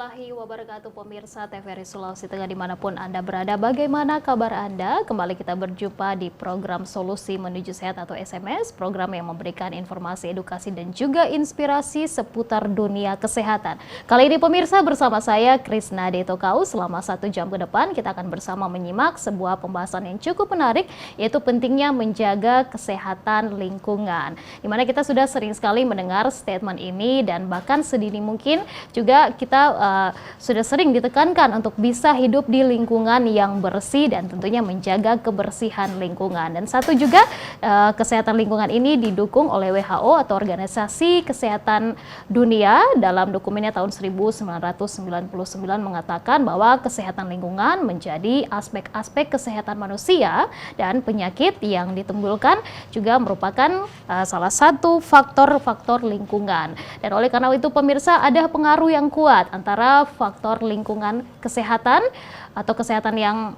warahmatullahi wabarakatuh, pemirsa TVRI Sulawesi Tengah dimanapun Anda berada. Bagaimana kabar Anda? Kembali kita berjumpa di program Solusi Menuju Sehat atau SMS, program yang memberikan informasi, edukasi, dan juga inspirasi seputar dunia kesehatan. Kali ini pemirsa bersama saya Krisna Detokau, selama 1 jam ke depan kita akan bersama menyimak sebuah pembahasan yang cukup menarik, yaitu pentingnya menjaga kesehatan lingkungan. Dimana kita sudah sering sekali mendengar statement ini dan bahkan sedini mungkin juga kita sudah sering ditekankan untuk bisa hidup di lingkungan yang bersih dan tentunya menjaga kebersihan lingkungan. Dan satu juga kesehatan lingkungan ini didukung oleh WHO atau Organisasi Kesehatan Dunia dalam dokumennya tahun 1999 mengatakan bahwa kesehatan lingkungan menjadi aspek-aspek kesehatan manusia dan penyakit yang ditimbulkan juga merupakan salah satu faktor-faktor lingkungan. Dan oleh karena itu pemirsa, ada pengaruh yang kuat antara faktor lingkungan kesehatan atau kesehatan yang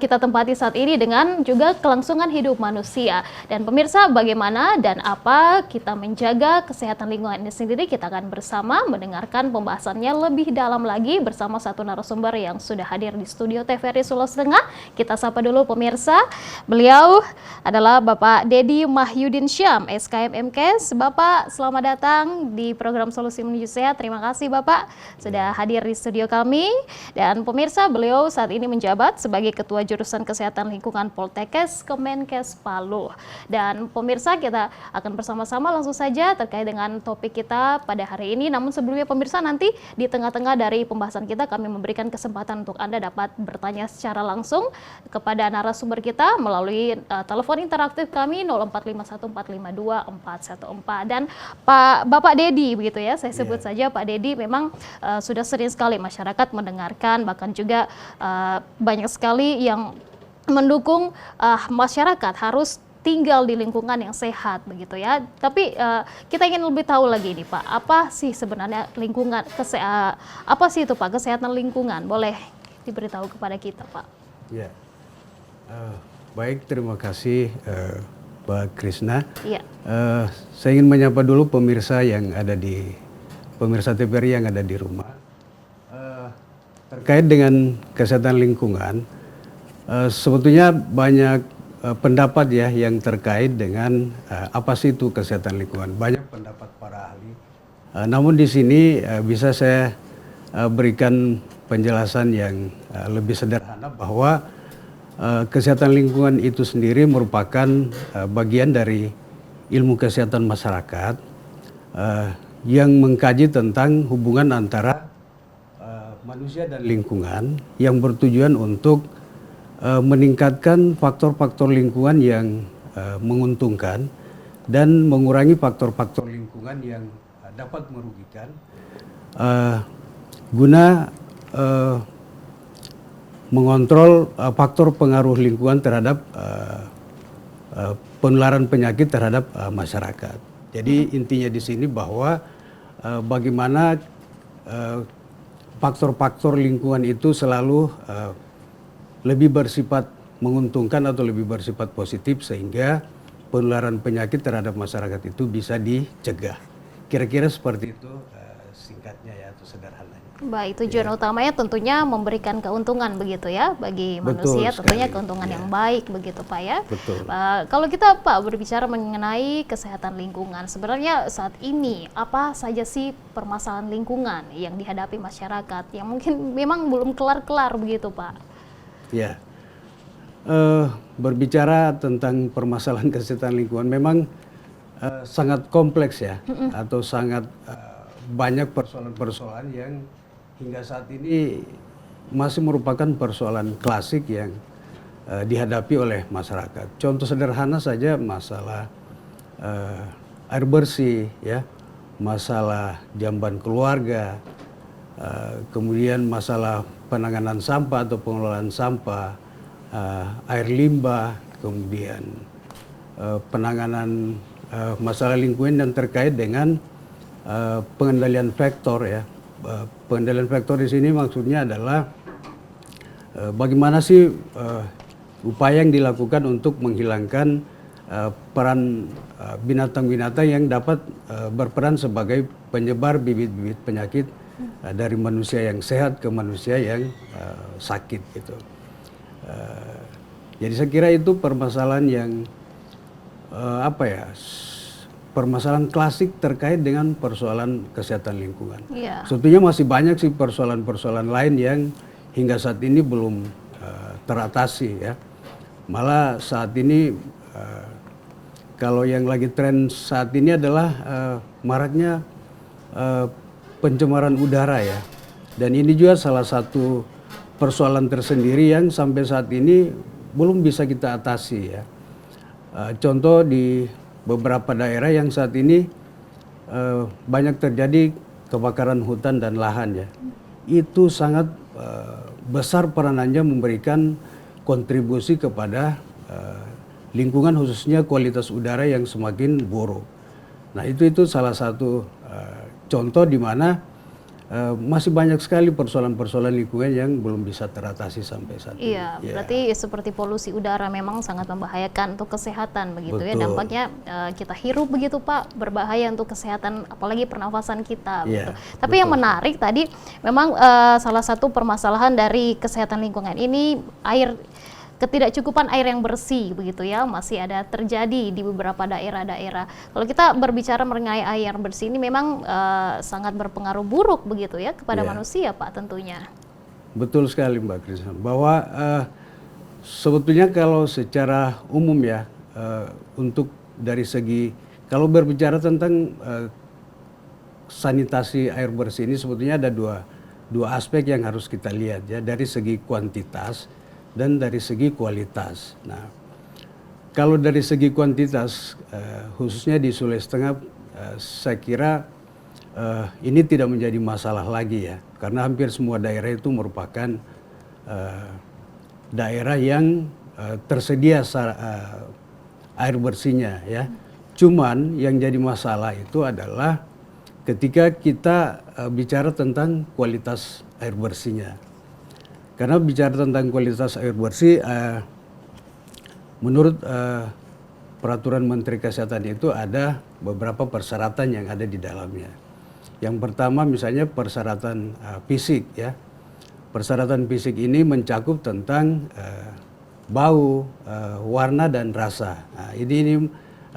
kita tempati saat ini dengan juga kelangsungan hidup manusia. Dan pemirsa, bagaimana dan apa kita menjaga kesehatan lingkungan ini sendiri, kita akan bersama mendengarkan pembahasannya lebih dalam lagi bersama satu narasumber yang sudah hadir di studio TVRI Sulawesi Tengah. Kita sapa dulu pemirsa. Beliau adalah Bapak Dedi Mahyudin Syam, SKM MKes. Bapak, selamat datang di program Solusi Menuju Sehat. Terima kasih Bapak sudah hadir di studio kami. Dan pemirsa, beliau saat ini menjabat sebagai Ketua Jurusan Kesehatan Lingkungan Poltekkes Kemenkes Palu. Dan pemirsa, kita akan bersama-sama langsung saja terkait dengan topik kita pada hari ini. Namun sebelumnya pemirsa, nanti di tengah-tengah dari pembahasan kita kami memberikan kesempatan untuk Anda dapat bertanya secara langsung kepada narasumber kita melalui telepon interaktif kami 0451452414. Dan Bapak Dedi begitu ya, saya sebut saja Pak Dedi, memang sudah sering sekali masyarakat mendengarkan, bahkan juga banyak sekali yang mendukung masyarakat harus tinggal di lingkungan yang sehat begitu ya. Tapi kita ingin lebih tahu lagi nih Pak, apa sih sebenarnya lingkungan apa sih itu Pak kesehatan lingkungan? Boleh diberitahu kepada kita Pak? Ya, baik, terima kasih Pak Krisna. Iya. Saya ingin menyapa dulu pemirsa TVRI yang ada di rumah. Terkait dengan kesehatan lingkungan, sebetulnya banyak pendapat ya yang terkait dengan apa sih itu kesehatan lingkungan. Banyak pendapat para ahli. Namun di sini bisa saya berikan penjelasan yang lebih sederhana bahwa kesehatan lingkungan itu sendiri merupakan bagian dari ilmu kesehatan masyarakat yang mengkaji tentang hubungan antara manusia dan lingkungan yang bertujuan untuk meningkatkan faktor-faktor lingkungan yang menguntungkan dan mengurangi faktor-faktor lingkungan yang dapat merugikan guna mengontrol faktor pengaruh lingkungan terhadap penularan penyakit terhadap masyarakat. Jadi intinya di sini bahwa bagaimana faktor-faktor lingkungan itu selalu lebih bersifat menguntungkan atau lebih bersifat positif sehingga penularan penyakit terhadap masyarakat itu bisa dicegah. Kira-kira seperti itu singkatnya ya atau sederhananya. Baik, tujuan utamanya tentunya memberikan keuntungan begitu ya bagi manusia, tentunya keuntungan yang baik begitu Pak ya. Betul. Kalau kita Pak berbicara mengenai kesehatan lingkungan, sebenarnya saat ini apa saja sih permasalahan lingkungan yang dihadapi masyarakat yang mungkin memang belum kelar-kelar begitu Pak? Ya, berbicara tentang permasalahan kesehatan lingkungan memang sangat kompleks ya, atau sangat banyak persoalan-persoalan yang hingga saat ini masih merupakan persoalan klasik yang dihadapi oleh masyarakat. Contoh sederhana saja masalah air bersih, ya, masalah jamban keluarga, kemudian masalah penanganan sampah atau pengelolaan sampah, air limbah, kemudian penanganan masalah lingkungan yang terkait dengan pengendalian faktor ya. Pengendalian faktor di sini maksudnya adalah bagaimana sih upaya yang dilakukan untuk menghilangkan peran binatang-binatang yang dapat berperan sebagai penyebar bibit-bibit penyakit dari manusia yang sehat ke manusia yang sakit gitu. Jadi saya kira itu permasalahan yang permasalahan klasik terkait dengan persoalan kesehatan lingkungan. Iya. Sebetulnya masih banyak sih persoalan-persoalan lain yang hingga saat ini belum teratasi ya. Malah saat ini kalau yang lagi tren saat ini adalah maraknya pencemaran udara ya. Dan ini juga salah satu persoalan tersendiri yang sampai saat ini belum bisa kita atasi ya. Contoh di beberapa daerah yang saat ini banyak terjadi kebakaran hutan dan lahan ya. Itu sangat besar peranannya memberikan kontribusi kepada lingkungan khususnya kualitas udara yang semakin buruk. Nah itu salah satu contoh di mana masih banyak sekali persoalan-persoalan lingkungan yang belum bisa teratasi sampai saat ini. Iya, berarti seperti polusi udara memang sangat membahayakan untuk kesehatan begitu. Betul. Ya. Dampaknya kita hirup begitu Pak, berbahaya untuk kesehatan apalagi pernafasan kita begitu. Tapi betul. Yang menarik tadi memang salah satu permasalahan dari kesehatan lingkungan ini ketidakcukupan air yang bersih begitu ya, masih ada terjadi di beberapa daerah-daerah. Kalau kita berbicara mengenai air bersih ini memang sangat berpengaruh buruk begitu ya kepada manusia Pak tentunya. Betul sekali Mbak Krisna, bahwa sebetulnya kalau secara umum ya untuk dari segi kalau berbicara tentang sanitasi air bersih ini sebetulnya ada dua aspek yang harus kita lihat ya, dari segi kuantitas dan dari segi kualitas. Nah, kalau dari segi kuantitas, khususnya di Sulawesi Tengah, saya kira ini tidak menjadi masalah lagi ya, karena hampir semua daerah itu merupakan daerah yang tersedia air bersihnya ya. Cuman yang jadi masalah itu adalah ketika kita bicara tentang kualitas air bersihnya. Karena bicara tentang kualitas air bersih, menurut peraturan Menteri Kesehatan itu ada beberapa persyaratan yang ada di dalamnya. Yang pertama misalnya persyaratan fisik ya. Persyaratan fisik ini mencakup tentang bau, warna dan rasa. Nah, ini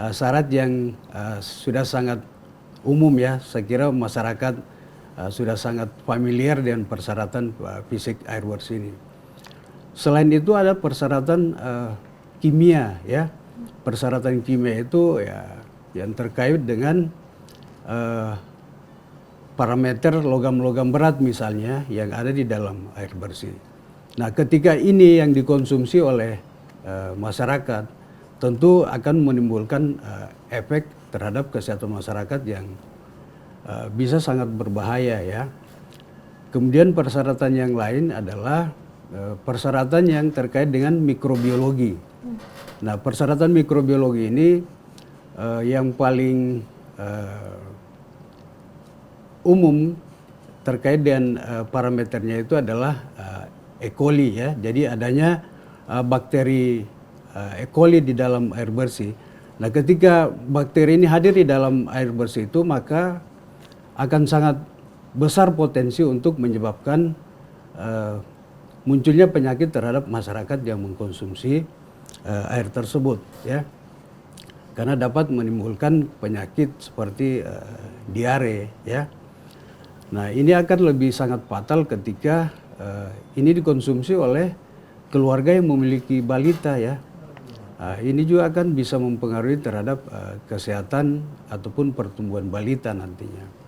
syarat yang sudah sangat umum ya. Saya kira masyarakat sudah sangat familiar dengan persyaratan fisik air bersih ini. Selain itu ada persyaratan kimia ya. Persyaratan kimia itu ya yang terkait dengan parameter logam-logam berat misalnya yang ada di dalam air bersih. Nah, ketika ini yang dikonsumsi oleh masyarakat tentu akan menimbulkan efek terhadap kesehatan masyarakat yang bisa sangat berbahaya ya. Kemudian persyaratan yang lain adalah persyaratan yang terkait dengan mikrobiologi. Nah, persyaratan mikrobiologi ini yang paling umum terkait dengan parameternya itu adalah E. coli ya. Jadi adanya bakteri E. coli di dalam air bersih. Nah, ketika bakteri ini hadir di dalam air bersih itu maka akan sangat besar potensi untuk menyebabkan munculnya penyakit terhadap masyarakat yang mengkonsumsi air tersebut ya, karena dapat menimbulkan penyakit seperti diare ya. Nah, ini akan lebih sangat fatal ketika ini dikonsumsi oleh keluarga yang memiliki balita ya. Ini juga akan bisa mempengaruhi terhadap kesehatan ataupun pertumbuhan balita nantinya.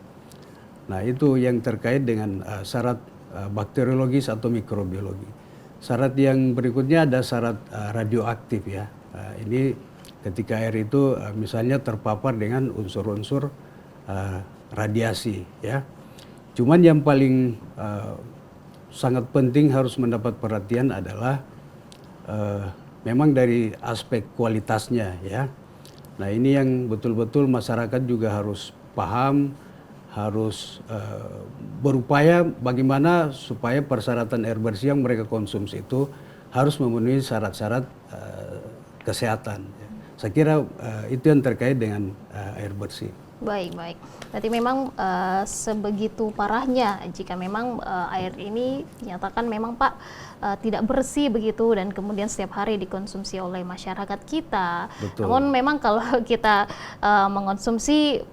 Nah, itu yang terkait dengan syarat bakteriologis atau mikrobiologi. Syarat yang berikutnya ada syarat radioaktif ya. Ini ketika air itu misalnya terpapar dengan unsur-unsur radiasi ya. Cuman yang paling sangat penting harus mendapat perhatian adalah memang dari aspek kualitasnya ya. Nah, ini yang betul-betul masyarakat juga harus paham, harus berupaya bagaimana supaya persyaratan air bersih yang mereka konsumsi itu harus memenuhi syarat-syarat kesehatan. Saya kira itu yang terkait dengan air bersih. Baik, baik. Berarti memang sebegitu parahnya jika memang air ini dinyatakan memang Pak tidak bersih begitu dan kemudian setiap hari dikonsumsi oleh masyarakat kita. Betul. Namun memang kalau kita mengonsumsi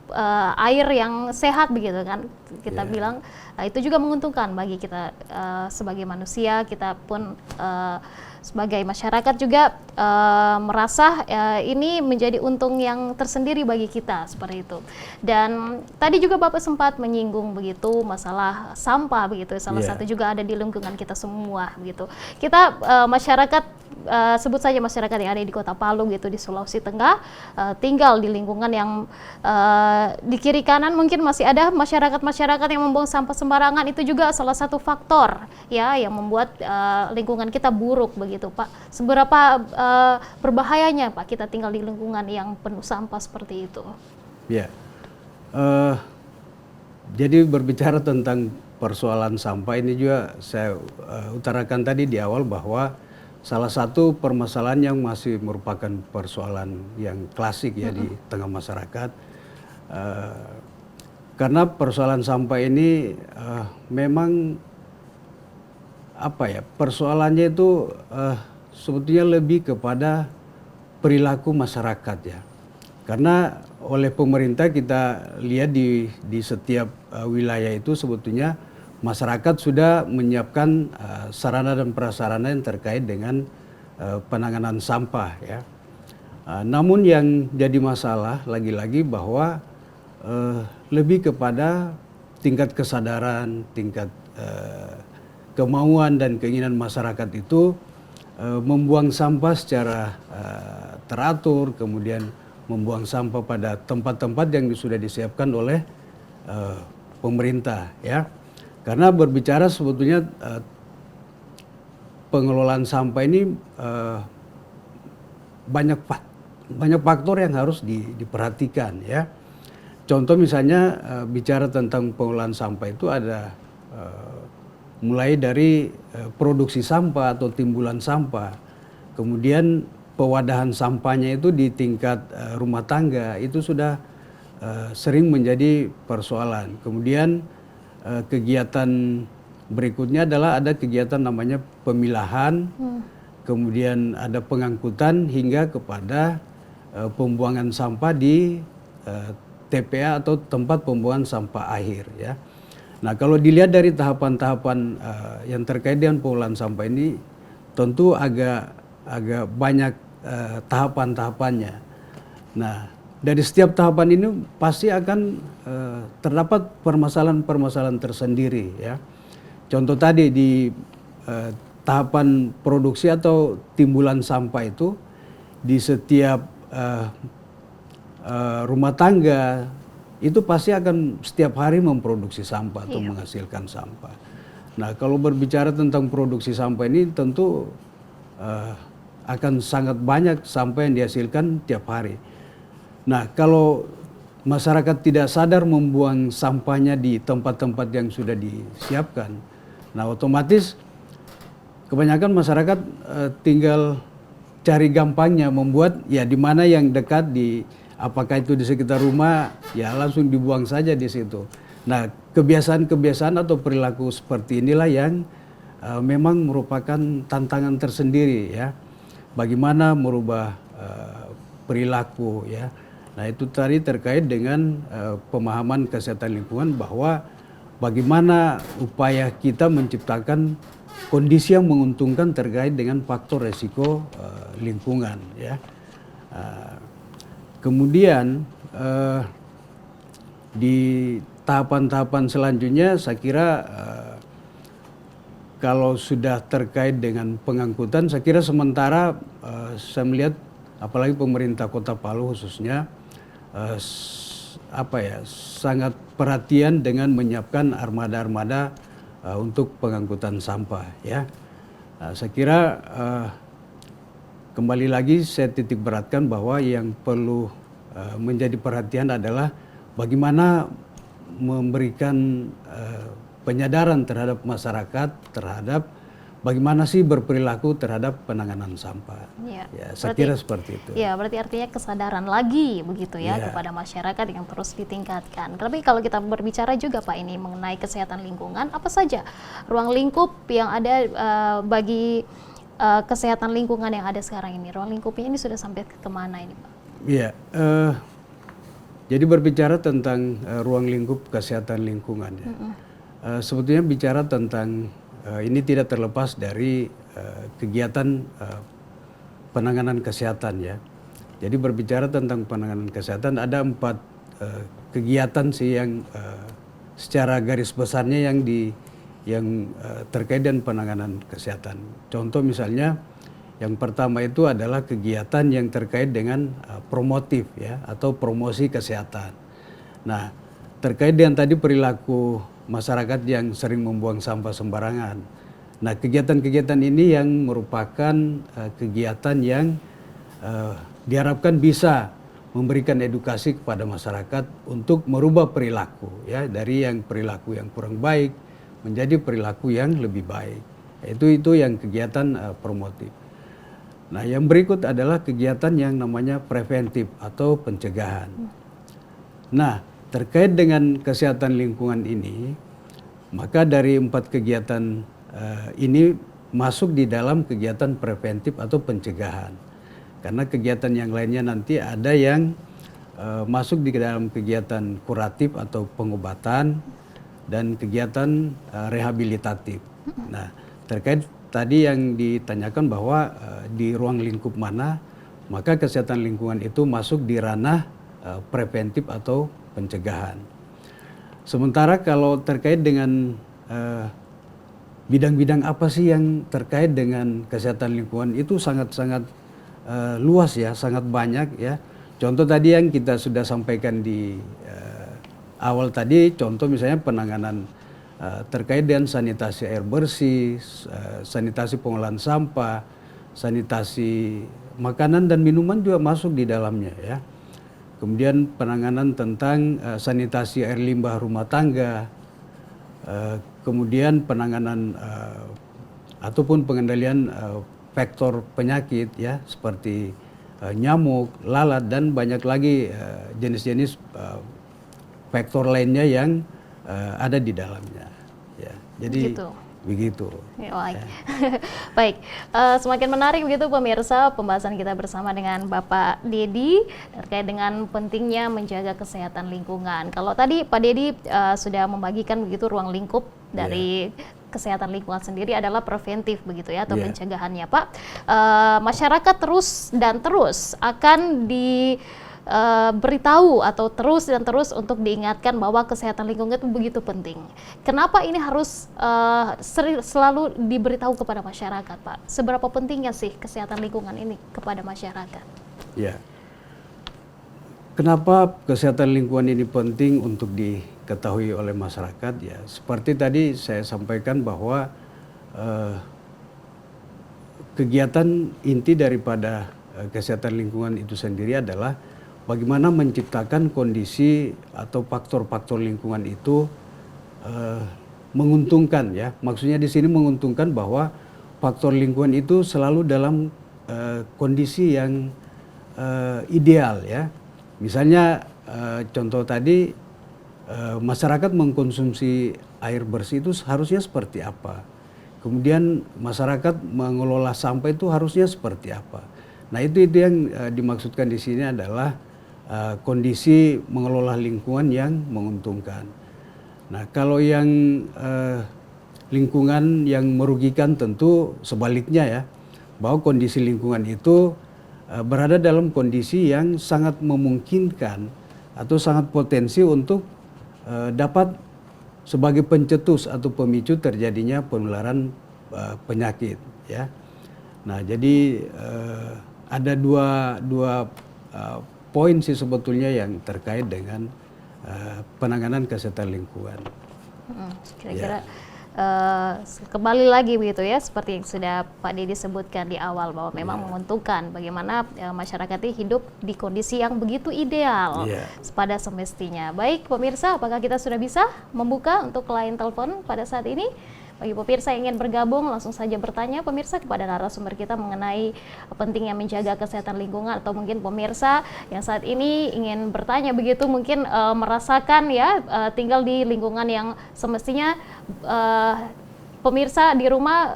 air yang sehat begitu kan, kita bilang itu juga menguntungkan bagi kita sebagai manusia, kita pun sebagai masyarakat juga merasa ini menjadi untung yang tersendiri bagi kita seperti itu. Dan tadi juga Bapak sempat menyinggung begitu masalah sampah begitu, salah satu juga ada di lingkungan kita semua begitu. Kita masyarakat sebut saja masyarakat yang ada di Kota Palu gitu di Sulawesi Tengah tinggal di lingkungan yang di kiri kanan mungkin masih ada masyarakat yang membuang sampah sembarangan, itu juga salah satu faktor ya yang membuat lingkungan kita buruk begitu Pak. Seberapa berbahayanya Pak kita tinggal di lingkungan yang penuh sampah seperti itu? Ya, jadi berbicara tentang persoalan sampah ini juga saya utarakan tadi di awal bahwa salah satu permasalahan yang masih merupakan persoalan yang klasik ya di tengah masyarakat, karena persoalan sampah ini memang apa ya, persoalannya itu sebetulnya lebih kepada perilaku masyarakat ya, karena oleh pemerintah kita lihat di setiap wilayah itu sebetulnya masyarakat sudah menyiapkan sarana dan prasarana yang terkait dengan penanganan sampah ya. Namun yang jadi masalah lagi-lagi bahwa lebih kepada tingkat kesadaran, tingkat kemauan dan keinginan masyarakat itu membuang sampah secara teratur, kemudian membuang sampah pada tempat-tempat yang sudah disiapkan oleh pemerintah ya. Karena berbicara sebetulnya pengelolaan sampah ini banyak faktor yang harus diperhatikan ya. Contoh misalnya bicara tentang pengelolaan sampah itu ada mulai dari produksi sampah atau timbulan sampah, kemudian pewadahan sampahnya itu di tingkat rumah tangga itu sudah sering menjadi persoalan. Kemudian kegiatan berikutnya adalah ada kegiatan namanya pemilahan, kemudian ada pengangkutan hingga kepada pembuangan sampah di TPA atau tempat pembuangan sampah akhir ya. Nah kalau dilihat dari tahapan-tahapan yang terkait dengan pengolahan sampah ini tentu agak banyak tahapan-tahapannya. Nah dari setiap tahapan ini pasti akan terdapat permasalahan-permasalahan tersendiri ya. Contoh tadi di tahapan produksi atau timbulan sampah itu di setiap rumah tangga itu pasti akan setiap hari memproduksi sampah atau menghasilkan sampah. Nah kalau berbicara tentang produksi sampah ini tentu akan sangat banyak sampah yang dihasilkan tiap hari. Nah kalau masyarakat tidak sadar membuang sampahnya di tempat-tempat yang sudah disiapkan, nah otomatis kebanyakan masyarakat tinggal cari gampangnya membuat ya di mana yang dekat di apakah itu di sekitar rumah ya langsung dibuang saja di situ. Nah kebiasaan-kebiasaan atau perilaku seperti inilah yang memang merupakan tantangan tersendiri ya. Bagaimana merubah perilaku ya. Nah itu tadi terkait dengan pemahaman kesehatan lingkungan bahwa bagaimana upaya kita menciptakan kondisi yang menguntungkan terkait dengan faktor resiko lingkungan ya. Kemudian di tahapan-tahapan selanjutnya saya kira kalau sudah terkait dengan pengangkutan saya kira sementara saya melihat apalagi pemerintah Kota Palu khususnya sangat perhatian dengan menyiapkan armada-armada untuk pengangkutan sampah ya. Saya kira kembali lagi saya titik beratkan bahwa yang perlu menjadi perhatian adalah bagaimana memberikan penyadaran terhadap masyarakat terhadap bagaimana sih berperilaku terhadap penanganan sampah. Ya, Ya, saya kira seperti itu. Ya, berarti artinya kesadaran lagi begitu ya Ya. kepada masyarakat yang terus ditingkatkan. Tapi kalau kita berbicara juga Pak ini mengenai kesehatan lingkungan, apa saja ruang lingkup yang ada bagi kesehatan lingkungan yang ada sekarang ini? Ruang lingkupnya ini sudah sampai kemana ini Pak? Iya, jadi berbicara tentang ruang lingkup kesehatan lingkungan ya. Sebetulnya bicara tentang ini tidak terlepas dari kegiatan penanganan kesehatan ya. Jadi berbicara tentang penanganan kesehatan ada 4 kegiatan sih yang secara garis besarnya yang terkait dengan penanganan kesehatan. Contoh misalnya yang pertama itu adalah kegiatan yang terkait dengan promotif ya atau promosi kesehatan. Nah, terkait dengan tadi perilaku masyarakat yang sering membuang sampah sembarangan. Nah, kegiatan-kegiatan ini yang merupakan kegiatan yang diharapkan bisa memberikan edukasi kepada masyarakat untuk merubah perilaku ya dari yang perilaku yang kurang baik menjadi perilaku yang lebih baik. Itu yang kegiatan promotif. Nah, yang berikut adalah kegiatan yang namanya preventif atau pencegahan. Nah, terkait dengan kesehatan lingkungan ini, maka dari 4 kegiatan ini masuk di dalam kegiatan preventif atau pencegahan. Karena kegiatan yang lainnya nanti ada yang masuk di dalam kegiatan kuratif atau pengobatan dan kegiatan rehabilitatif. Nah, terkait tadi yang ditanyakan bahwa di ruang lingkup mana, maka kesehatan lingkungan itu masuk di ranah preventif atau pencegahan. Sementara kalau terkait dengan bidang-bidang apa sih yang terkait dengan kesehatan lingkungan itu sangat-sangat luas ya, sangat banyak ya. Contoh tadi yang kita sudah sampaikan di awal tadi, contoh misalnya penanganan terkait dengan sanitasi air bersih, sanitasi pengolahan sampah, sanitasi makanan dan minuman juga masuk di dalamnya ya. Kemudian penanganan tentang sanitasi air limbah rumah tangga, kemudian penanganan ataupun pengendalian faktor penyakit ya seperti nyamuk, lalat dan banyak lagi jenis-jenis faktor lainnya yang ada di dalamnya. Ya, jadi begitu. Ya, baik. Baik, semakin menarik begitu pemirsa pembahasan kita bersama dengan Bapak Dedi terkait dengan pentingnya menjaga kesehatan lingkungan. Kalau tadi Pak Dedi sudah membagikan begitu ruang lingkup dari kesehatan lingkungan sendiri adalah preventif begitu ya atau pencegahannya Pak. Masyarakat terus akan beritahu atau terus untuk diingatkan bahwa kesehatan lingkungan itu begitu penting. Kenapa ini harus selalu diberitahu kepada masyarakat, Pak? Seberapa pentingnya sih kesehatan lingkungan ini kepada masyarakat? Ya, kenapa kesehatan lingkungan ini penting untuk diketahui oleh masyarakat? Ya, seperti tadi saya sampaikan bahwa kegiatan inti daripada kesehatan lingkungan itu sendiri adalah bagaimana menciptakan kondisi atau faktor-faktor lingkungan itu menguntungkan ya. Maksudnya di sini menguntungkan bahwa faktor lingkungan itu selalu dalam kondisi yang ideal ya. Misalnya contoh tadi masyarakat mengkonsumsi air bersih itu harusnya seperti apa. Kemudian masyarakat mengelola sampah itu harusnya seperti apa. Nah itu yang dimaksudkan di sini adalah kondisi mengelola lingkungan yang menguntungkan. Nah kalau yang lingkungan yang merugikan tentu sebaliknya ya, bahwa kondisi lingkungan itu berada dalam kondisi yang sangat memungkinkan atau sangat potensi untuk dapat sebagai pencetus atau pemicu terjadinya penularan penyakit ya. Nah jadi ada dua poin sih sebetulnya yang terkait dengan penanganan kesehatan lingkungan. Kira-kira kembali lagi begitu ya, seperti yang sudah Pak Dedi sebutkan di awal bahwa memang menguntungkan bagaimana masyarakat ini hidup di kondisi yang begitu ideal pada semestinya. Baik pemirsa, apakah kita sudah bisa membuka untuk line telepon pada saat ini? Bagi pemirsa yang ingin bergabung, langsung saja bertanya pemirsa kepada narasumber kita mengenai pentingnya menjaga kesehatan lingkungan, atau mungkin pemirsa yang saat ini ingin bertanya begitu, mungkin merasakan ya tinggal di lingkungan yang semestinya pemirsa di rumah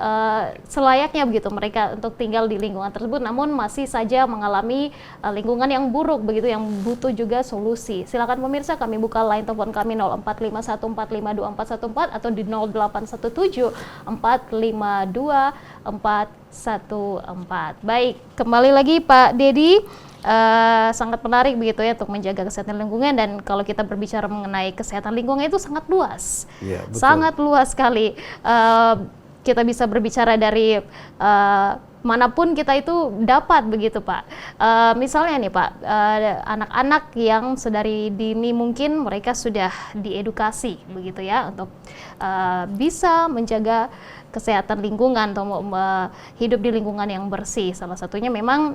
selayaknya begitu mereka untuk tinggal di lingkungan tersebut, namun masih saja mengalami lingkungan yang buruk begitu, yang butuh juga solusi. Silakan pemirsa, kami buka line telepon kami 0451452414 atau di 0817452414. Baik, kembali lagi Pak Dedi. Sangat menarik begitu ya untuk menjaga kesehatan lingkungan, dan kalau kita berbicara mengenai kesehatan lingkungan itu sangat luas, ya, betul. Sangat luas sekali. Kita bisa berbicara dari manapun kita itu dapat begitu Pak. Misalnya nih Pak, anak-anak yang sedari dini mungkin mereka sudah diedukasi begitu ya untuk bisa menjaga kesehatan lingkungan atau hidup di lingkungan yang bersih. Salah satunya memang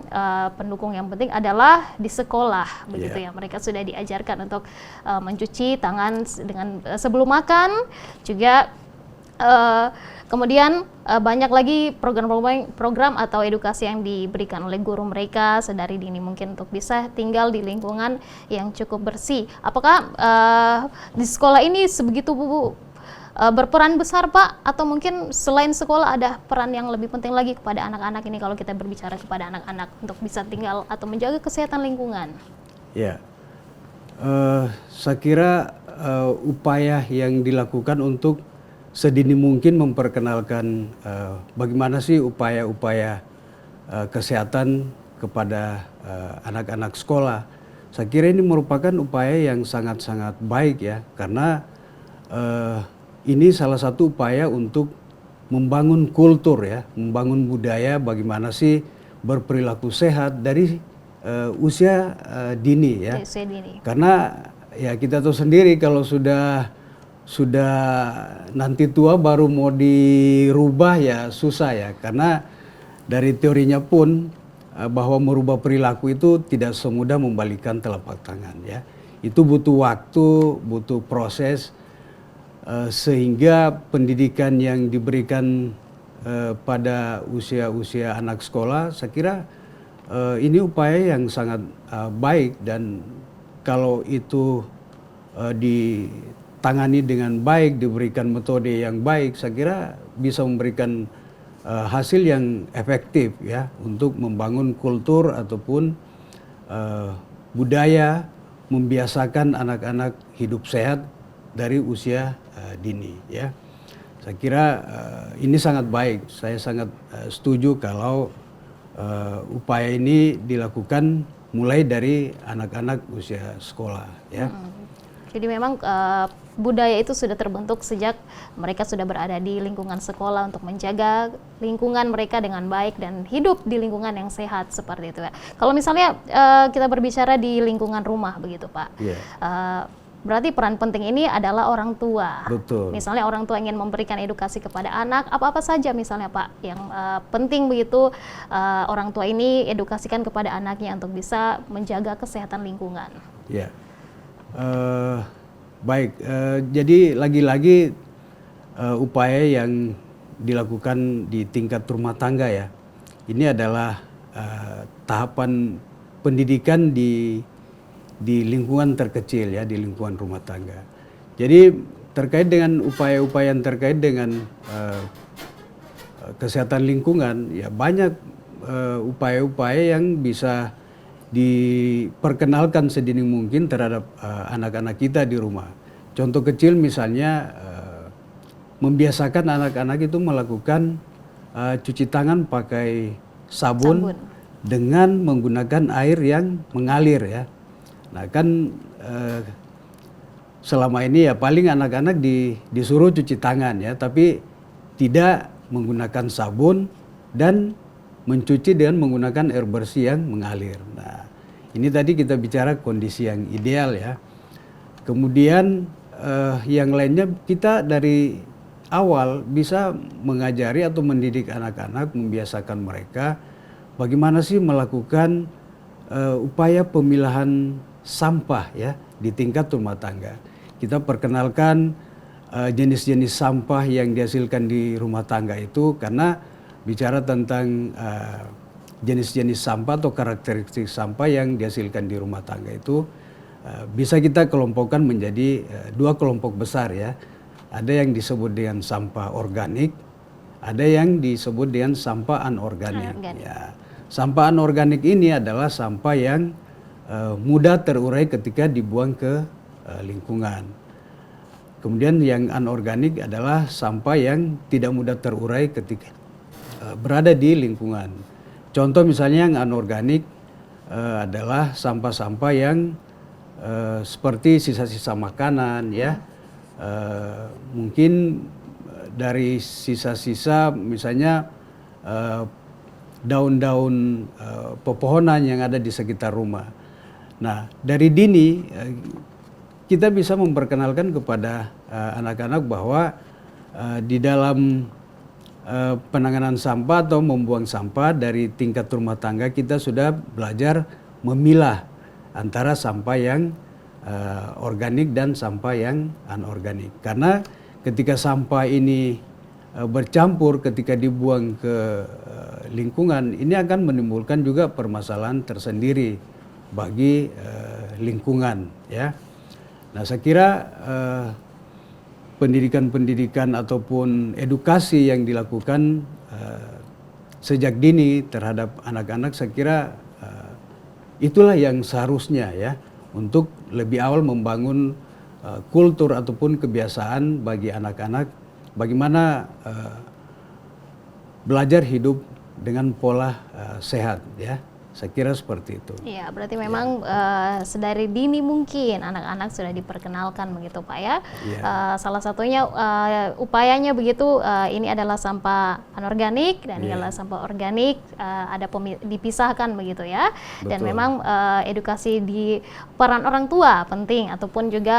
pendukung yang penting adalah di sekolah begitu ya. Mereka sudah diajarkan untuk mencuci tangan dengan sebelum makan juga. Kemudian banyak lagi program atau edukasi yang diberikan oleh guru mereka sedari dini mungkin untuk bisa tinggal di lingkungan yang cukup bersih. Apakah di sekolah ini sebegitu berperan besar Pak, atau mungkin selain sekolah ada peran yang lebih penting lagi kepada anak-anak ini kalau kita berbicara kepada anak-anak untuk bisa tinggal atau menjaga kesehatan lingkungan? Ya, saya kira upaya yang dilakukan untuk sedini mungkin memperkenalkan bagaimana sih upaya-upaya kesehatan kepada anak-anak sekolah. Saya kira ini merupakan upaya yang sangat-sangat baik ya, karena ini salah satu upaya untuk membangun kultur ya, membangun budaya bagaimana sih berperilaku sehat dari usia dini ya. Usia dini. Karena ya kita tahu sendiri kalau sudah nanti tua baru mau dirubah ya susah ya, karena dari teorinya pun bahwa merubah perilaku itu tidak semudah membalikkan telapak tangan ya. Itu butuh waktu, butuh proses, sehingga pendidikan yang diberikan pada usia-usia anak sekolah, saya kira ini upaya yang sangat baik, dan kalau itu ditangani dengan baik, diberikan metode yang baik, saya kira bisa memberikan hasil yang efektif ya untuk membangun kultur ataupun budaya membiasakan anak-anak hidup sehat dari usia dini ya. Saya kira ini sangat baik. Saya sangat setuju kalau upaya ini dilakukan mulai dari anak-anak usia sekolah ya. Jadi memang budaya itu sudah terbentuk sejak mereka sudah berada di lingkungan sekolah untuk menjaga lingkungan mereka dengan baik dan hidup di lingkungan yang sehat seperti itu ya. Kalau misalnya kita berbicara di lingkungan rumah begitu Pak, berarti peran penting ini adalah orang tua. Betul. Misalnya orang tua ingin memberikan edukasi kepada anak, apa-apa saja misalnya Pak yang penting begitu orang tua ini edukasikan kepada anaknya untuk bisa menjaga kesehatan lingkungan. Ya. Baik, jadi lagi-lagi upaya yang dilakukan di tingkat rumah tangga ya. Ini adalah tahapan pendidikan di lingkungan terkecil ya, di lingkungan rumah tangga. Jadi terkait dengan upaya-upaya yang terkait dengan kesehatan lingkungan ya, banyak upaya-upaya yang bisa diperkenalkan sedini mungkin terhadap anak-anak kita di rumah. Contoh kecil misalnya membiasakan anak-anak itu melakukan cuci tangan pakai sabun dengan menggunakan air yang mengalir ya. Nah kan selama ini ya paling anak-anak disuruh cuci tangan ya, tapi tidak menggunakan sabun dan mencuci dengan menggunakan air bersih yang mengalir. Nah, ini tadi kita bicara kondisi yang ideal ya. Kemudian yang lainnya kita dari awal bisa mengajari atau mendidik anak-anak, membiasakan mereka bagaimana sih melakukan upaya pemilahan sampah ya di tingkat rumah tangga. Kita perkenalkan jenis-jenis sampah yang dihasilkan di rumah tangga itu, karena bicara tentang jenis-jenis sampah atau karakteristik sampah yang dihasilkan di rumah tangga itu bisa kita kelompokkan menjadi dua kelompok besar ya. Ada yang disebut dengan sampah organik, ada yang disebut dengan sampah anorganik. Ya. Sampah anorganik ini adalah sampah yang mudah terurai ketika dibuang ke lingkungan. Kemudian yang anorganik adalah sampah yang tidak mudah terurai ketika berada di lingkungan. Contoh misalnya yang anorganik adalah sampah-sampah yang seperti sisa-sisa makanan ya. Mungkin dari sisa-sisa misalnya daun-daun pepohonan yang ada di sekitar rumah. Nah, dari dini kita bisa memperkenalkan kepada anak-anak bahwa di dalam penanganan sampah atau membuang sampah dari tingkat rumah tangga kita sudah belajar memilah antara sampah yang organik dan sampah yang anorganik. Karena ketika sampah ini bercampur ketika dibuang ke lingkungan, ini akan menimbulkan juga permasalahan tersendiri bagi lingkungan ya. Nah, saya kira pendidikan-pendidikan ataupun edukasi yang dilakukan sejak dini terhadap anak-anak, saya kira itulah yang seharusnya ya, untuk lebih awal membangun kultur ataupun kebiasaan bagi anak-anak bagaimana belajar hidup dengan pola sehat ya. Saya kira seperti itu. Iya, berarti memang sedari dini mungkin anak-anak sudah diperkenalkan begitu Pak ya. Salah satunya upayanya begitu, ini adalah sampah anorganik dan ini adalah sampah organik, ada dipisahkan begitu ya. Betul. Dan memang edukasi di peran orang tua penting, ataupun juga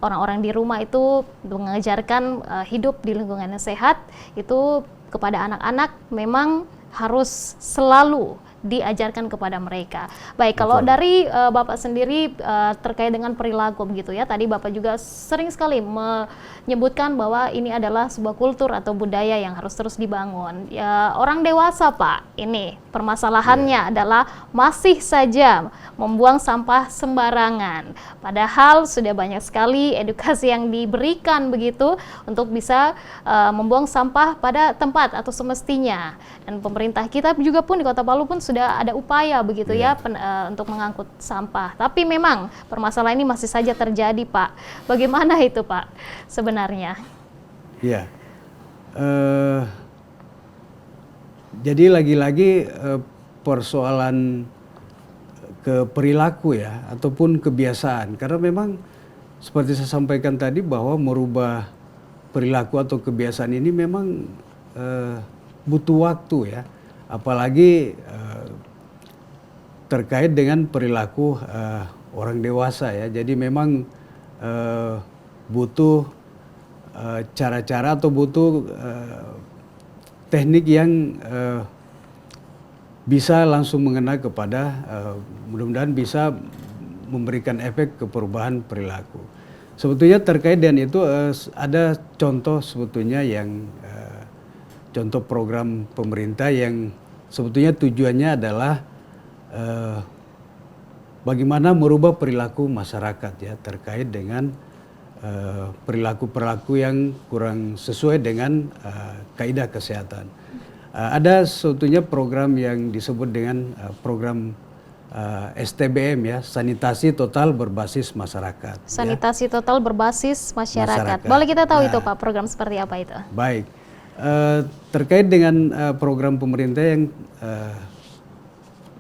orang-orang di rumah itu mengajarkan hidup di lingkungan yang sehat itu kepada anak-anak memang harus selalu diajarkan kepada mereka. Baik, kalau dari Bapak sendiri terkait dengan perilaku begitu ya, tadi Bapak juga sering sekali menyebutkan bahwa ini adalah sebuah kultur atau budaya yang harus terus dibangun. Ya, orang dewasa Pak, ini permasalahannya adalah masih saja membuang sampah sembarangan. Padahal sudah banyak sekali edukasi yang diberikan begitu untuk bisa membuang sampah pada tempat atau semestinya. Dan pemerintah kita juga pun di Kota Palu pun sudah ada upaya begitu ya untuk mengangkut sampah. Tapi memang permasalahan ini masih saja terjadi Pak. Bagaimana itu Pak sebenarnya? Ya, jadi lagi-lagi persoalan ke perilaku ya, ataupun kebiasaan. Karena memang seperti saya sampaikan tadi bahwa merubah perilaku atau kebiasaan ini memang butuh waktu ya. Apalagi terkait dengan perilaku orang dewasa ya. Jadi memang butuh cara-cara atau butuh teknik yang bisa langsung mengena kepada, mudah-mudahan bisa memberikan efek ke perubahan perilaku. Sebetulnya terkait dengan itu ada contoh sebetulnya yang contoh program pemerintah yang sebetulnya tujuannya adalah bagaimana merubah perilaku masyarakat ya, terkait dengan perilaku-perilaku yang kurang sesuai dengan kaidah kesehatan. Ada sebetulnya program yang disebut dengan program STBM ya, sanitasi total berbasis masyarakat. Sanitasi total berbasis masyarakat. Boleh kita tahu itu Pak, program seperti apa itu? Baik, terkait dengan program pemerintah yang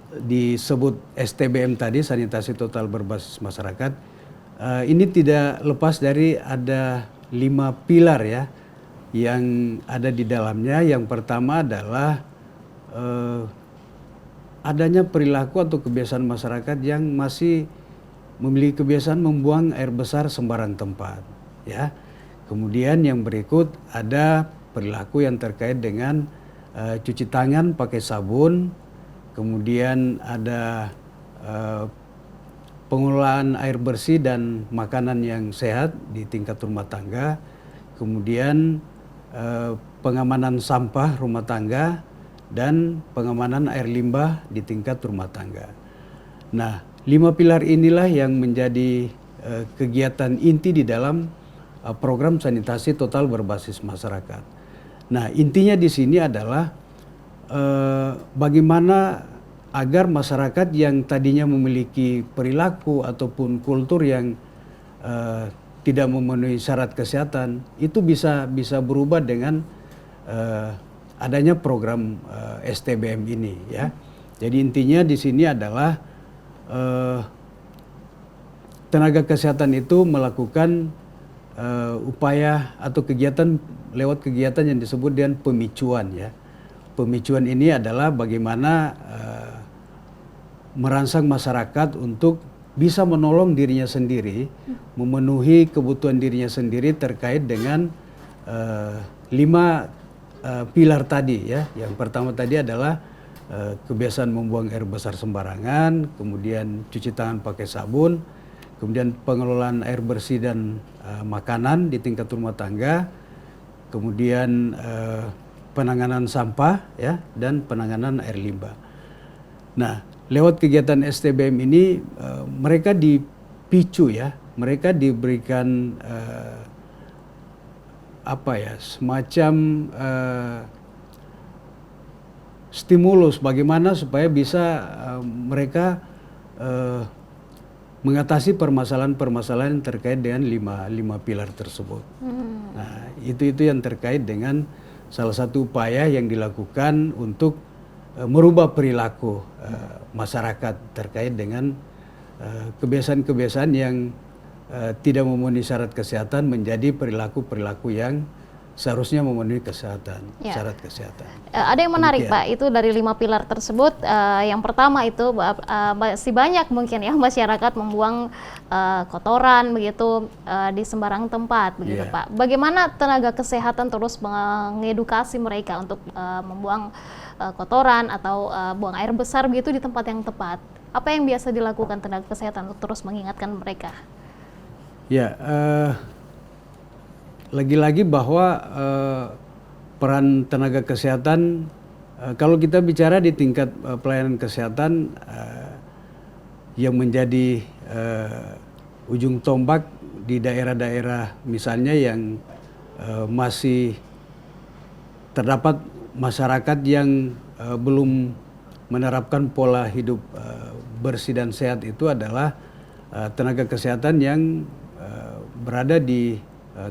disebut STBM tadi, sanitasi total berbasis masyarakat, ini tidak lepas dari ada 5 pilar ya yang ada di dalamnya. Yang pertama adalah adanya perilaku atau kebiasaan masyarakat yang masih memiliki kebiasaan membuang air besar sembarang tempat ya. Kemudian yang berikut ada perilaku yang terkait dengan cuci tangan pakai sabun. Kemudian ada pengelolaan air bersih dan makanan yang sehat di tingkat rumah tangga, kemudian pengamanan sampah rumah tangga, dan pengamanan air limbah di tingkat rumah tangga. Nah, 5 pilar inilah yang menjadi kegiatan inti di dalam program sanitasi total berbasis masyarakat. Nah, intinya di sini adalah bagaimana agar masyarakat yang tadinya memiliki perilaku ataupun kultur yang tidak memenuhi syarat kesehatan itu bisa berubah dengan adanya program STBM ini, ya. Jadi intinya di sini adalah tenaga kesehatan itu melakukan upaya atau kegiatan lewat kegiatan yang disebut dengan pemicuan, ya. Pemicuan ini adalah bagaimana merangsang masyarakat untuk bisa menolong dirinya sendiri, memenuhi kebutuhan dirinya sendiri terkait dengan 5 pilar tadi, ya. Yang pertama tadi adalah kebiasaan membuang air besar sembarangan, kemudian cuci tangan pakai sabun, kemudian pengelolaan air bersih dan makanan di tingkat rumah tangga, kemudian penanganan sampah, ya, dan penanganan air limbah. Nah, lewat kegiatan STBM ini mereka dipicu, ya, mereka diberikan semacam stimulus bagaimana supaya bisa mereka mengatasi permasalahan-permasalahan terkait dengan lima pilar tersebut. Nah, itu yang terkait dengan salah satu upaya yang dilakukan untuk merubah perilaku masyarakat terkait dengan kebiasaan-kebiasaan yang tidak memenuhi syarat kesehatan menjadi perilaku-perilaku yang seharusnya memenuhi syarat kesehatan. Ada yang menarik, Pak, itu dari 5 pilar tersebut. Yang pertama itu masih banyak mungkin, ya, masyarakat membuang kotoran begitu di sembarang tempat begitu, Pak. Bagaimana tenaga kesehatan terus mengedukasi mereka untuk membuang kotoran atau buang air besar begitu di tempat yang tepat? Apa yang biasa dilakukan tenaga kesehatan untuk terus mengingatkan mereka? Ya, lagi-lagi bahwa peran tenaga kesehatan, kalau kita bicara di tingkat pelayanan kesehatan, yang menjadi ujung tombak di daerah-daerah misalnya yang masih terdapat masyarakat yang belum menerapkan pola hidup bersih dan sehat, itu adalah tenaga kesehatan yang berada di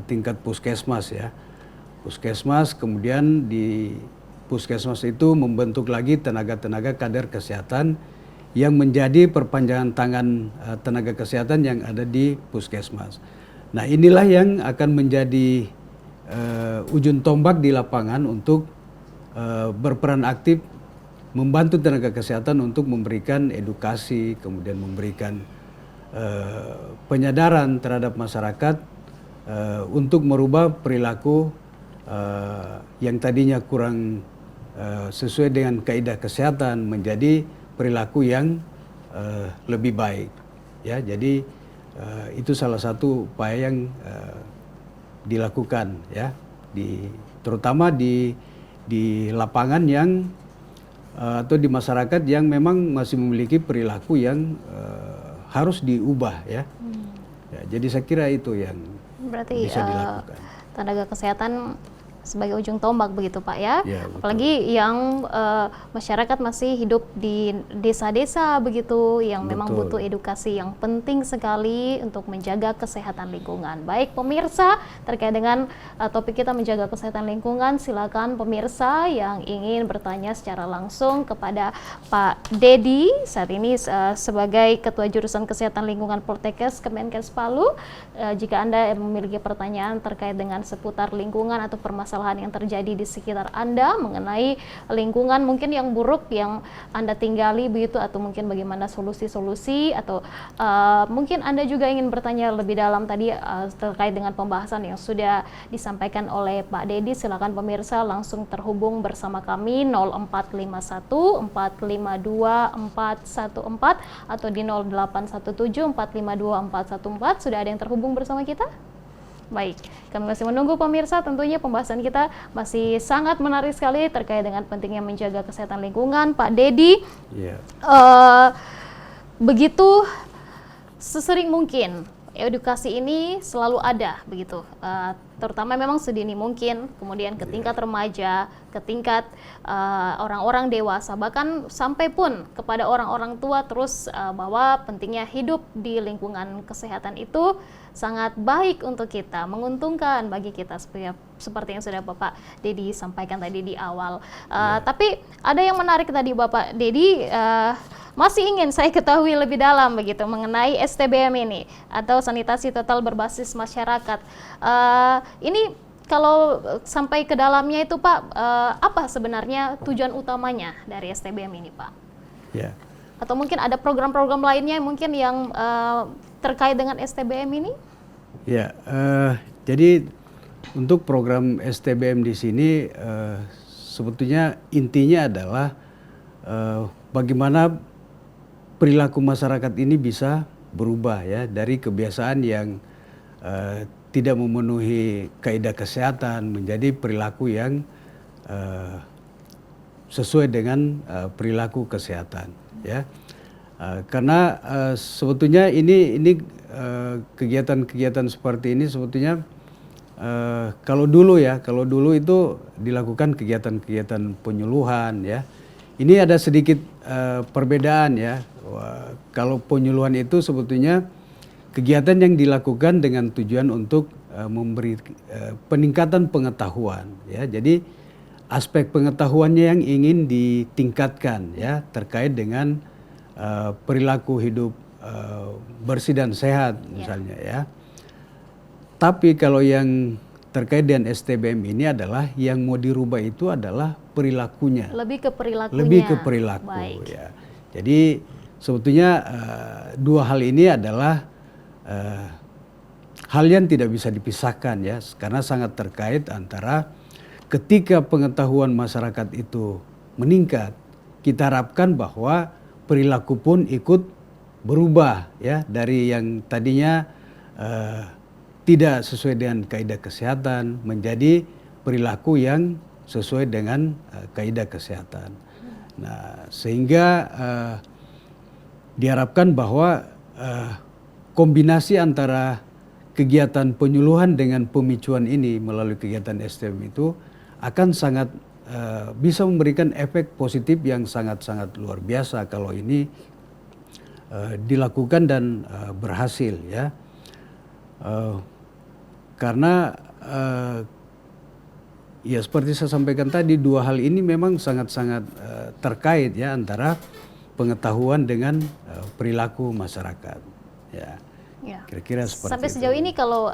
tingkat puskesmas, ya. Puskesmas, kemudian di puskesmas itu membentuk lagi tenaga-tenaga kader kesehatan yang menjadi perpanjangan tangan tenaga kesehatan yang ada di puskesmas. Nah, inilah yang akan menjadi ujung tombak di lapangan untuk berperan aktif membantu tenaga kesehatan untuk memberikan edukasi, kemudian memberikan penyadaran terhadap masyarakat untuk merubah perilaku yang tadinya kurang sesuai dengan kaidah kesehatan menjadi perilaku yang lebih baik, ya. Jadi itu salah satu upaya yang dilakukan, ya, terutama di lapangan yang atau di masyarakat yang memang masih memiliki perilaku yang harus diubah, ya. Ya, jadi saya kira itu yang berarti bisa dilakukan. Tenaga kesehatan sebagai ujung tombak begitu, Pak, ya. Ya, betul. Apalagi yang masyarakat masih hidup di desa-desa begitu, yang memang butuh edukasi yang penting sekali untuk menjaga kesehatan lingkungan. Baik pemirsa, terkait dengan topik kita menjaga kesehatan lingkungan, silakan pemirsa yang ingin bertanya secara langsung kepada Pak Dedi saat ini sebagai Ketua Jurusan Kesehatan Lingkungan Poltekkes Kemenkes Palu. Jika Anda memiliki pertanyaan terkait dengan seputar lingkungan atau permasalahan permasalahan yang terjadi di sekitar Anda mengenai lingkungan mungkin yang buruk yang Anda tinggali begitu, atau mungkin bagaimana solusi-solusi, atau mungkin Anda juga ingin bertanya lebih dalam tadi terkait dengan pembahasan yang sudah disampaikan oleh Pak Dedi. Silakan pemirsa langsung terhubung bersama kami 0451 452 414 atau di 0817 452 414. Sudah ada yang terhubung bersama kita? Baik, kami masih menunggu pemirsa. Tentunya pembahasan kita masih sangat menarik sekali terkait dengan pentingnya menjaga kesehatan lingkungan. Pak Dedi, begitu sesering mungkin edukasi ini selalu ada begitu, terutama memang sedini mungkin, kemudian ke tingkat remaja, ke tingkat orang-orang dewasa, bahkan sampai pun kepada orang-orang tua terus, bahwa pentingnya hidup di lingkungan kesehatan itu sangat baik untuk kita, menguntungkan bagi kita, seperti yang sudah Bapak Dedi sampaikan tadi di awal. Tapi ada yang menarik tadi Bapak Dedi, masih ingin saya ketahui lebih dalam begitu mengenai STBM ini atau sanitasi total berbasis masyarakat. Ini kalau sampai ke dalamnya itu Pak, apa sebenarnya tujuan utamanya dari STBM ini Pak? Ya. Atau mungkin ada program-program lainnya mungkin yang terkait dengan STBM ini? Ya, jadi untuk program STBM di sini sebetulnya intinya adalah bagaimana perilaku masyarakat ini bisa berubah ya dari kebiasaan yang tidak memenuhi kaidah kesehatan menjadi perilaku yang sesuai dengan perilaku kesehatan ya. Karena sebetulnya ini kegiatan-kegiatan seperti ini sebetulnya kalau dulu itu dilakukan kegiatan-kegiatan penyuluhan ya. Ini ada sedikit perbedaan ya. Kalau penyuluhan itu sebetulnya kegiatan yang dilakukan dengan tujuan untuk memberi peningkatan pengetahuan ya. Jadi aspek pengetahuannya yang ingin ditingkatkan ya terkait dengan perilaku hidup bersih dan sehat misalnya ya. Tapi kalau yang terkait dengan STBM ini adalah yang mau dirubah itu adalah perilakunya. Lebih ke perilakunya. Lebih ke perilaku. Baik. Ya. Jadi sebetulnya dua hal ini adalah hal yang tidak bisa dipisahkan ya, karena sangat terkait antara ketika pengetahuan masyarakat itu meningkat, kita harapkan bahwa perilaku pun ikut berubah ya dari yang tadinya tidak sesuai dengan kaidah kesehatan menjadi perilaku yang sesuai dengan kaidah kesehatan. Nah, sehingga diharapkan bahwa kombinasi antara kegiatan penyuluhan dengan pemicuan ini melalui kegiatan STBM itu akan sangat bisa memberikan efek positif yang sangat-sangat luar biasa kalau ini dilakukan dan berhasil ya. Karena ya seperti saya sampaikan tadi, dua hal ini memang sangat-sangat terkait ya antara pengetahuan dengan perilaku masyarakat. Ya, kira-kira seperti sampai sejauh ini kalau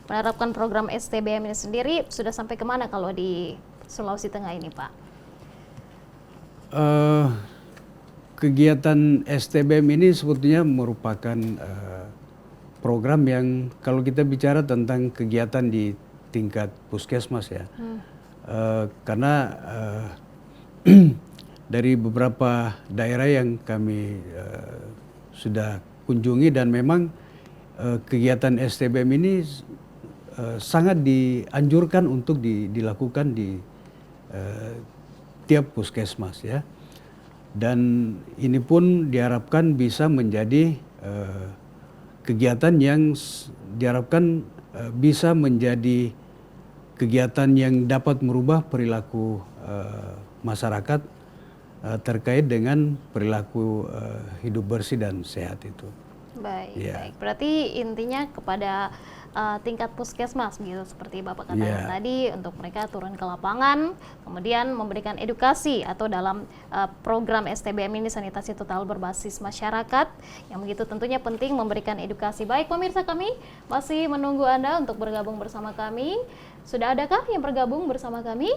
menerapkan program STBM ini sendiri sudah sampai kemana kalau di Sulawesi Tengah ini Pak? Kegiatan STBM ini sebetulnya merupakan program yang kalau kita bicara tentang kegiatan di tingkat puskesmas ya, karena dari beberapa daerah yang kami sudah kunjungi dan memang kegiatan STBM ini sangat dianjurkan untuk dilakukan di tiap puskesmas ya, dan ini pun diharapkan bisa menjadi kegiatan yang diharapkan bisa menjadi kegiatan yang dapat merubah perilaku masyarakat terkait dengan perilaku hidup bersih dan sehat itu. Baik, Ya. baik. Berarti intinya kepada tingkat puskesmas gitu seperti Bapak katakan tadi, untuk mereka turun ke lapangan, kemudian memberikan edukasi atau dalam program STBM ini sanitasi total berbasis masyarakat, yang begitu tentunya penting memberikan edukasi. Baik pemirsa, kami masih menunggu Anda untuk bergabung bersama kami. Sudah adakah yang bergabung bersama kami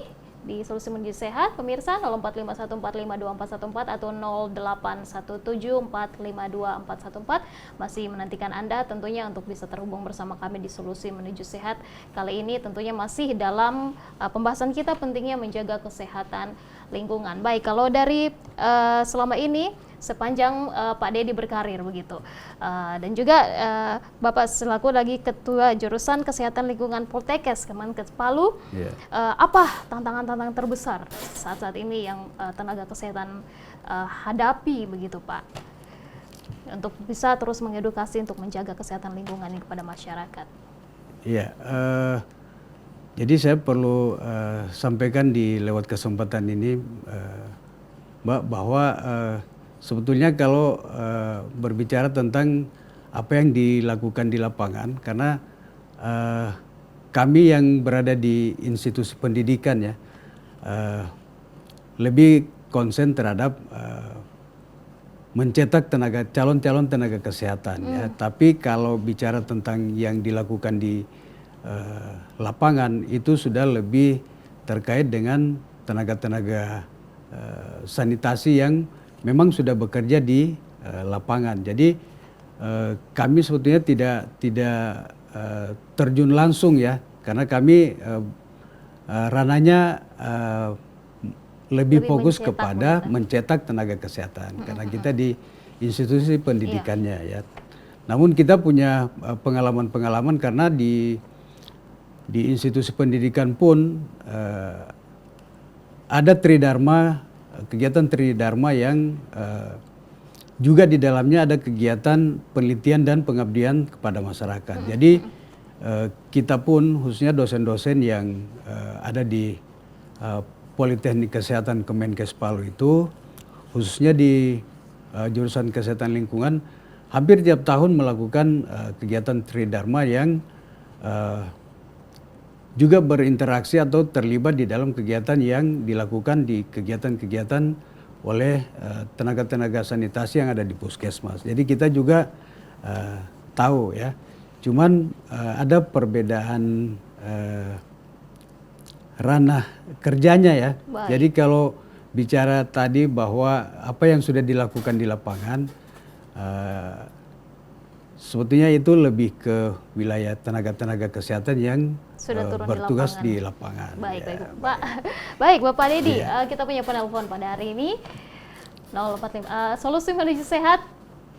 di Solusi Menuju Sehat? Pemirsa 0451452414 atau 0817452414 masih menantikan Anda tentunya untuk bisa terhubung bersama kami di Solusi Menuju Sehat. Kali ini tentunya masih dalam pembahasan kita pentingnya menjaga kesehatan lingkungan. Baik, kalau dari selama ini sepanjang Pak Dedi berkarir begitu, dan juga Bapak selaku lagi Ketua Jurusan Kesehatan Lingkungan Poltekkes Kemenkes Palu, apa tantangan-tantangan terbesar saat ini yang tenaga kesehatan hadapi begitu Pak, untuk bisa terus mengedukasi untuk menjaga kesehatan lingkungan ini kepada masyarakat? Iya, jadi saya perlu sampaikan di lewat kesempatan ini, Mbak, bahwa sebetulnya kalau berbicara tentang apa yang dilakukan di lapangan, karena kami yang berada di institusi pendidikan ya, lebih konsen terhadap mencetak calon-calon tenaga kesehatan ya. Tapi kalau bicara tentang yang dilakukan di lapangan itu sudah lebih terkait dengan tenaga-tenaga sanitasi yang memang sudah bekerja di lapangan. Jadi kami sebetulnya tidak terjun langsung ya, karena kami ranahnya lebih fokus kepada mencetak tenaga kesehatan, karena kita di institusi pendidikannya ya. Namun kita punya pengalaman-pengalaman karena di institusi pendidikan pun ada tridharma, kegiatan tridharma yang juga di dalamnya ada kegiatan penelitian dan pengabdian kepada masyarakat. Jadi kita pun khususnya dosen-dosen yang ada di Politeknik Kesehatan Kemenkes Palu itu, khususnya di jurusan kesehatan lingkungan, hampir tiap tahun melakukan kegiatan tridharma yang juga berinteraksi atau terlibat di dalam kegiatan yang dilakukan di kegiatan-kegiatan oleh tenaga-tenaga sanitasi yang ada di puskesmas. Jadi kita juga tahu ya, cuman ada perbedaan ranah kerjanya ya. Baik. Jadi kalau bicara tadi bahwa apa yang sudah dilakukan di lapangan, sebetulnya itu lebih ke wilayah tenaga-tenaga kesehatan yang sudah turun bertugas di lapangan. Baik, Ya, baik, Pak. Baik, Bapak Dedi, Iya. kita punya penelpon pada hari ini 045 Solusi Menuju Sehat.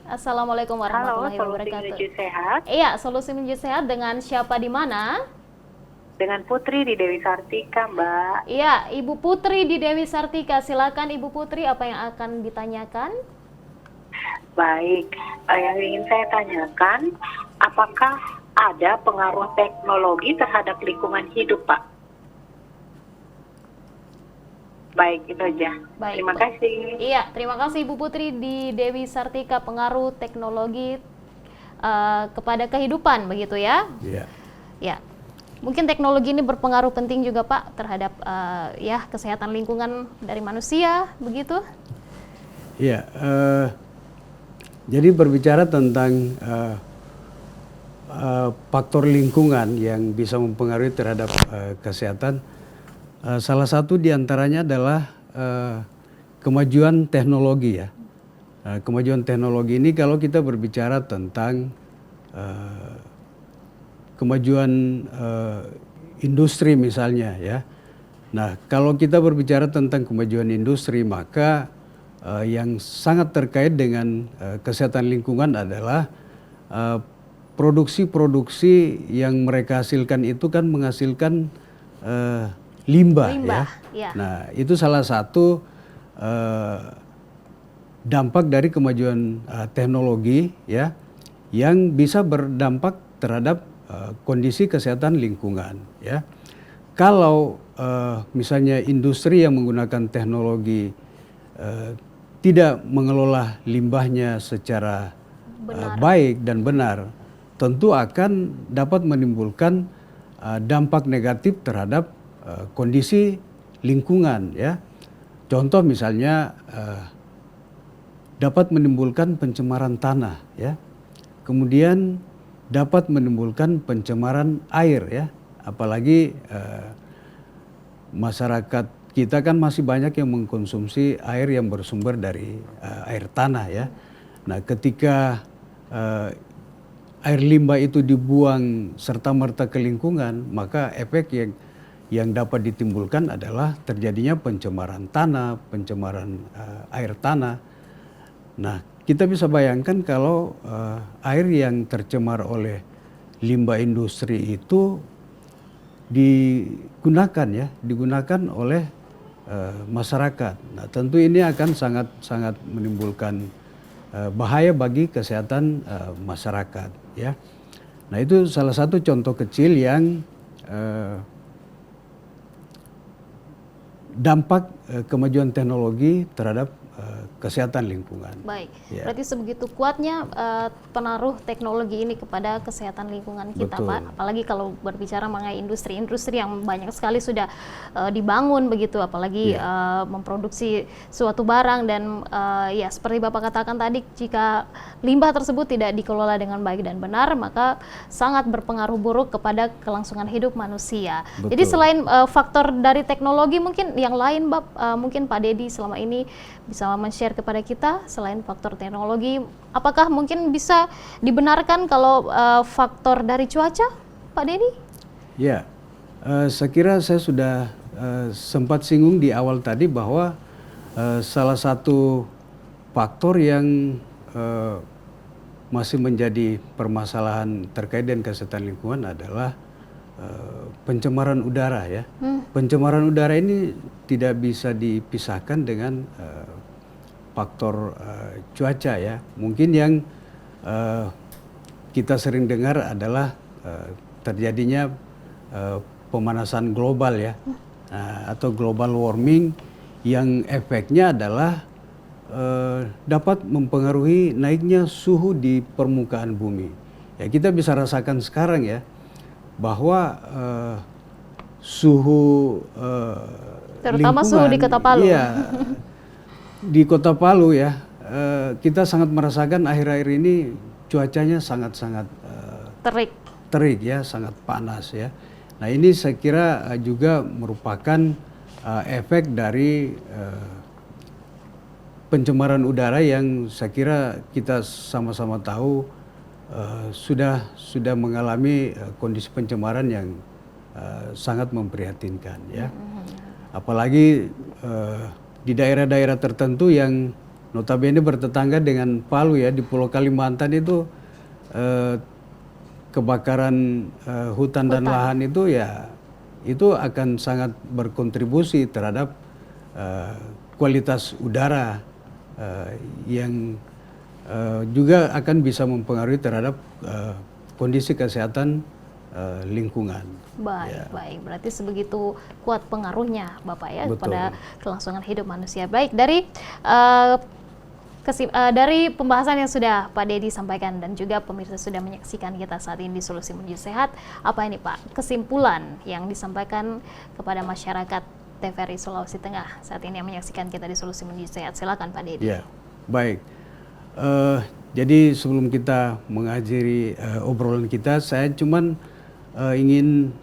Assalamualaikum warahmatullahi wabarakatuh. Solusi Menuju Sehat. Iya, Solusi Menuju Sehat dengan siapa di mana? Dengan Putri di Dewi Sartika, Mbak. Iya, Ibu Putri di Dewi Sartika. Silakan Ibu Putri, apa yang akan ditanyakan? Baik, yang ingin saya tanyakan, apakah ada pengaruh teknologi terhadap lingkungan hidup, Pak? Baik, itu aja. Baik, Terima kasih. Iya, terima kasih Ibu Putri di Dewi Sartika, pengaruh teknologi kepada kehidupan, begitu ya? Iya. Ya, mungkin teknologi ini berpengaruh penting juga Pak terhadap ya kesehatan lingkungan dari manusia, begitu? Iya. Jadi berbicara tentang faktor lingkungan yang bisa mempengaruhi terhadap kesehatan, salah satu diantaranya adalah kemajuan teknologi ya. Kemajuan teknologi ini kalau kita berbicara tentang kemajuan industri misalnya ya. Nah, kalau kita berbicara tentang kemajuan industri, maka yang sangat terkait dengan kesehatan lingkungan adalah produksi-produksi yang mereka hasilkan itu kan menghasilkan limbah ya. Ya. Nah, itu salah satu dampak dari kemajuan teknologi ya, yang bisa berdampak terhadap kondisi kesehatan lingkungan ya. Kalau misalnya industri yang menggunakan teknologi tidak mengelola limbahnya secara baik dan benar, tentu akan dapat menimbulkan dampak negatif terhadap kondisi lingkungan, ya. Contoh misalnya dapat menimbulkan pencemaran tanah, ya. Kemudian dapat menimbulkan pencemaran air, ya. Apalagi masyarakat kita kan masih banyak yang mengkonsumsi air yang bersumber dari air tanah, ya. Nah, ketika air limbah itu dibuang serta-merta ke lingkungan, maka efek yang dapat ditimbulkan adalah terjadinya pencemaran tanah, pencemaran air tanah. Nah, kita bisa bayangkan kalau air yang tercemar oleh limbah industri itu digunakan oleh masyarakat. Nah, tentu ini akan sangat menimbulkan bahaya bagi kesehatan masyarakat, ya. Nah, itu salah satu contoh kecil yang dampak kemajuan teknologi terhadap kesehatan lingkungan. Baik, Ya. berarti sebegitu kuatnya pengaruh teknologi ini kepada kesehatan lingkungan kita, Betul. Pak. Apalagi kalau berbicara mengenai industri-industri yang banyak sekali sudah dibangun begitu, apalagi memproduksi suatu barang dan ya seperti Bapak katakan tadi, jika limbah tersebut tidak dikelola dengan baik dan benar, maka sangat berpengaruh buruk kepada kelangsungan hidup manusia. Betul. Jadi selain faktor dari teknologi, mungkin yang lain, mungkin Pak Dedi selama ini bisa men-share kepada kita selain faktor teknologi, apakah mungkin bisa dibenarkan kalau faktor dari cuaca, Pak Dedi? Ya, saya kira saya sudah sempat singgung di awal tadi bahwa salah satu faktor yang masih menjadi permasalahan terkait dengan kesehatan lingkungan adalah pencemaran udara, ya. Pencemaran udara ini tidak bisa dipisahkan dengan faktor cuaca, ya. Mungkin yang kita sering dengar adalah terjadinya pemanasan global, ya, atau global warming yang efeknya adalah dapat mempengaruhi naiknya suhu di permukaan bumi. Ya, kita bisa rasakan sekarang, ya, bahwa suhu Terutama suhu di Kota Palu. Iya, di Kota Palu, ya, kita sangat merasakan akhir-akhir ini cuacanya sangat-sangat terik, ya, sangat panas, ya. Nah, ini saya kira juga merupakan efek dari pencemaran udara yang saya kira kita sama-sama tahu sudah mengalami kondisi pencemaran yang sangat memprihatinkan, ya. Apalagi di daerah-daerah tertentu yang notabene bertetangga dengan Palu, ya, di Pulau Kalimantan itu kebakaran hutan dan lahan itu, ya, itu akan sangat berkontribusi terhadap kualitas udara yang juga akan bisa mempengaruhi terhadap kondisi kesehatan lingkungan. Baik, Ya. baik. Berarti sebegitu kuat pengaruhnya, Bapak, ya, Betul. kepada kelangsungan hidup manusia. Baik, dari pembahasan yang sudah Pak Dedi sampaikan dan juga pemirsa sudah menyaksikan kita saat ini di Solusi Menuju Sehat, apa ini, Pak, kesimpulan yang disampaikan kepada masyarakat TVRI Sulawesi Tengah saat ini yang menyaksikan kita di Solusi Menuju Sehat? Silakan, Pak Dedi. Ya, baik. Jadi sebelum kita mengakhiri obrolan kita, saya cuman ingin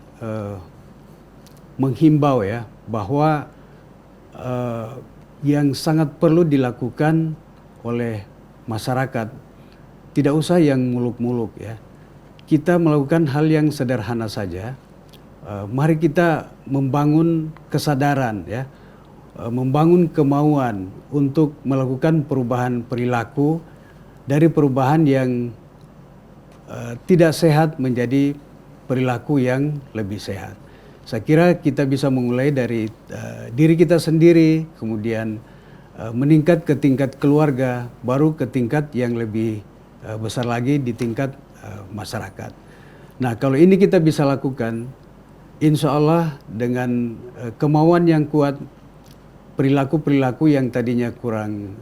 menghimbau, ya, bahwa yang sangat perlu dilakukan oleh masyarakat tidak usah yang muluk-muluk, ya. Kita melakukan hal yang sederhana saja. Mari kita membangun kesadaran, ya, membangun kemauan untuk melakukan perubahan perilaku dari perubahan yang tidak sehat menjadi perilaku yang lebih sehat. Saya kira kita bisa memulai dari diri kita sendiri, kemudian meningkat ke tingkat keluarga, baru ke tingkat yang lebih besar lagi di tingkat masyarakat. Nah, kalau ini kita bisa lakukan, insya Allah dengan kemauan yang kuat, perilaku-perilaku yang tadinya kurang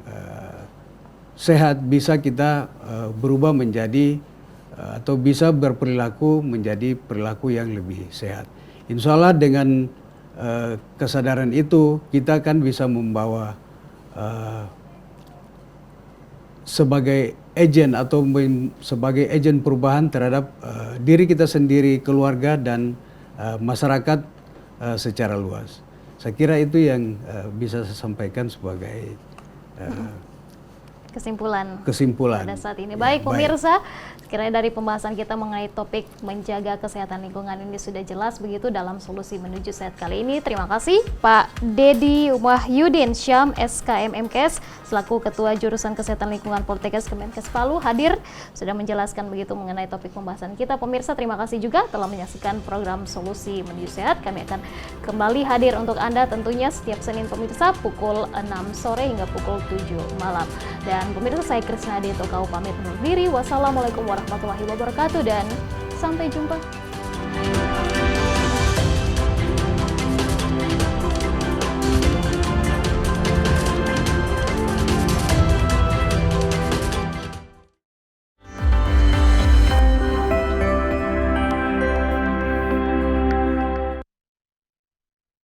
sehat bisa kita berubah menjadi atau bisa berperilaku menjadi perilaku yang lebih sehat. Insya Allah dengan kesadaran itu kita kan bisa membawa sebagai agen atau sebagai agen perubahan terhadap diri kita sendiri, keluarga dan masyarakat secara luas. Saya kira itu yang bisa saya sampaikan sebagai kesimpulan pada saat ini. Baik pemirsa, sekiranya dari pembahasan kita mengenai topik menjaga kesehatan lingkungan ini sudah jelas begitu dalam solusi menuju sehat kali ini. Terima kasih Pak Dedi Wahyudin Syam SKMMKes selaku Ketua Jurusan Kesehatan Lingkungan Poltekkes Kemenkes Palu hadir sudah menjelaskan begitu mengenai topik pembahasan kita. Pemirsa, terima kasih juga telah menyaksikan program Solusi Menuju Sehat. Kami akan kembali hadir untuk Anda tentunya setiap Senin pemirsa pukul 6 sore hingga pukul 7 malam. Dan pemirsa, saya Krisna Deto kau pamit undur diri. Wassalamualaikum warahmatullahi wabarakatuh dan sampai jumpa.